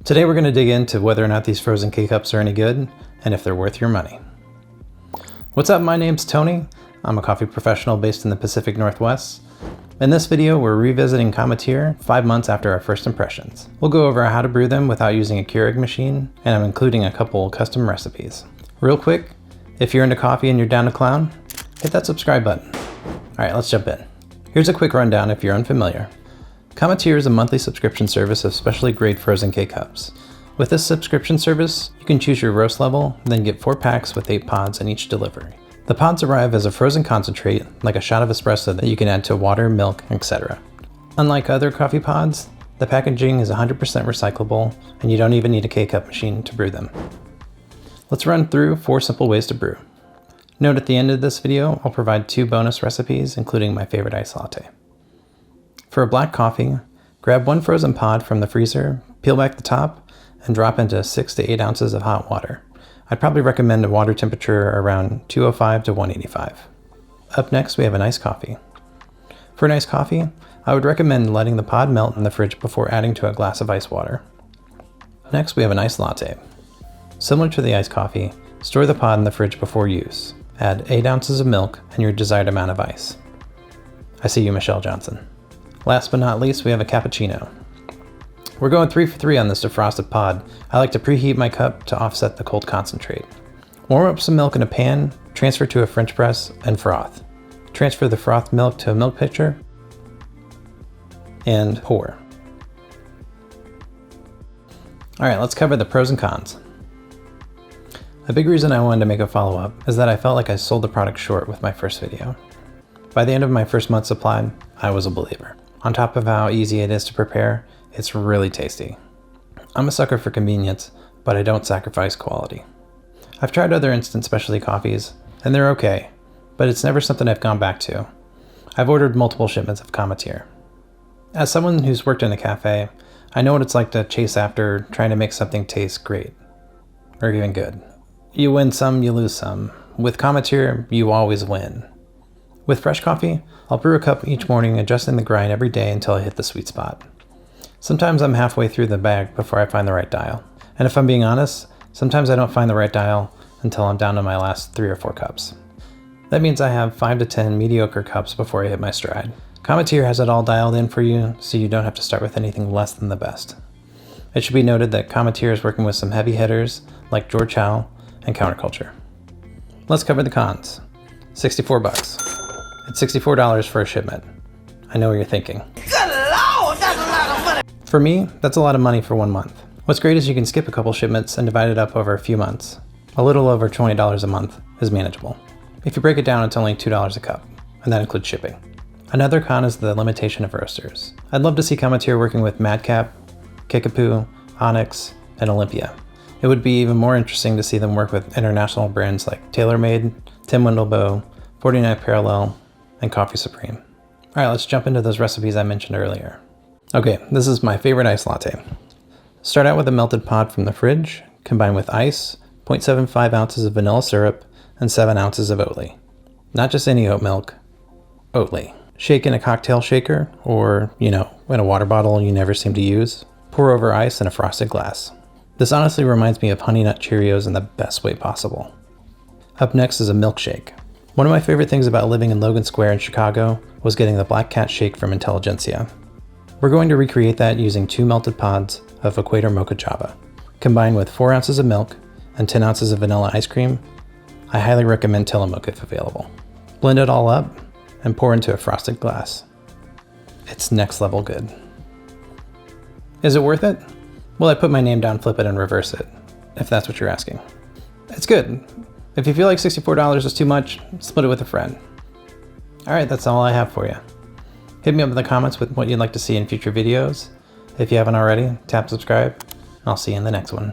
Today we're going to dig into whether or not these frozen K-Cups are any good, and if they're worth your money. What's up, my name's Tony. I'm a coffee professional based in the Pacific Northwest. In this video, we're revisiting Cometeer 5 months after our first impressions. We'll go over how to brew them without using a Keurig machine, and I'm including a couple custom recipes. Real quick, if you're into coffee and you're down to clown, hit that subscribe button. Alright, let's jump in. Here's a quick rundown if you're unfamiliar. Cometeer is a monthly subscription service of specially grade frozen K-Cups. With this subscription service, you can choose your roast level, then get 4 packs with 8 pods in each delivery. The pods arrive as a frozen concentrate, like a shot of espresso that you can add to water, milk, etc. Unlike other coffee pods, the packaging is 100% recyclable, and you don't even need a K-Cup machine to brew them. Let's run through 4 simple ways to brew. Note at the end of this video, I'll provide 2 bonus recipes, including my favorite iced latte. For a black coffee, grab 1 frozen pod from the freezer, peel back the top, and drop into 6 to 8 ounces of hot water. I'd probably recommend a water temperature around 205 to 185. Up next, we have an iced coffee. For an iced coffee, I would recommend letting the pod melt in the fridge before adding to a glass of ice water. Next, we have an iced latte. Similar to the iced coffee, store the pod in the fridge before use. Add 8 ounces of milk and your desired amount of ice. I see you, Michelle Johnson. Last but not least, we have a cappuccino. We're going 3 for 3 on this defrosted pod. I like to preheat my cup to offset the cold concentrate. Warm up some milk in a pan, transfer to a French press, and froth. Transfer the frothed milk to a milk pitcher, and pour. Alright, let's cover the pros and cons. A big reason I wanted to make a follow-up is that I felt like I sold the product short with my first video. By the end of my first month's supply, I was a believer. On top of how easy it is to prepare, it's really tasty. I'm a sucker for convenience, but I don't sacrifice quality. I've tried other instant specialty coffees, and they're okay, but it's never something I've gone back to. I've ordered multiple shipments of Cometeer. As someone who's worked in a cafe, I know what it's like to chase after trying to make something taste great, or even good. You win some, you lose some. With Cometeer, you always win. With fresh coffee, I'll brew a cup each morning, adjusting the grind every day until I hit the sweet spot. Sometimes I'm halfway through the bag before I find the right dial. And if I'm being honest, sometimes I don't find the right dial until I'm down to my last 3 or 4 cups. That means I have 5 to 10 mediocre cups before I hit my stride. Cometeer has it all dialed in for you, so you don't have to start with anything less than the best. It should be noted that Cometeer is working with some heavy hitters like George Howe and Counterculture. Let's cover the cons. $64. It's $64 for a shipment. I know what you're thinking. Good Lord, that's a lot of money! For me, that's a lot of money for 1 month. What's great is you can skip a couple shipments and divide it up over a few months. A little over $20 a month is manageable. If you break it down, it's only $2 a cup, and that includes shipping. Another con is the limitation of roasters. I'd love to see Cometeer working with Madcap, Kickapoo, Onyx, and Olympia. It would be even more interesting to see them work with international brands like TaylorMade, Tim Wendelboe, 49 Parallel, and Coffee Supreme. Alright, let's jump into those recipes I mentioned earlier. Okay, this is my favorite iced latte. Start out with a melted pod from the fridge, combined with ice, 0.75 ounces of vanilla syrup, and 7 ounces of OATLY. Not just any oat milk, OATLY. Shake in a cocktail shaker, or, in a water bottle you never seem to use. Pour over ice in a frosted glass. This honestly reminds me of Honey Nut Cheerios in the best way possible. Up next is a milkshake. One of my favorite things about living in Logan Square in Chicago was getting the Black Cat shake from Intelligentsia. We're going to recreate that using 2 melted pods of Equator Mocha Java. Combined with 4 ounces of milk and 10 ounces of vanilla ice cream, I highly recommend Tillamook if available. Blend it all up and pour into a frosted glass. It's next level good. Is it worth it? Well, I put my name down, flip it, and reverse it, if that's what you're asking. It's good. If you feel like $64 is too much, split it with a friend. Alright, that's all I have for you. Hit me up in the comments with what you'd like to see in future videos. If you haven't already, tap subscribe, and I'll see you in the next one.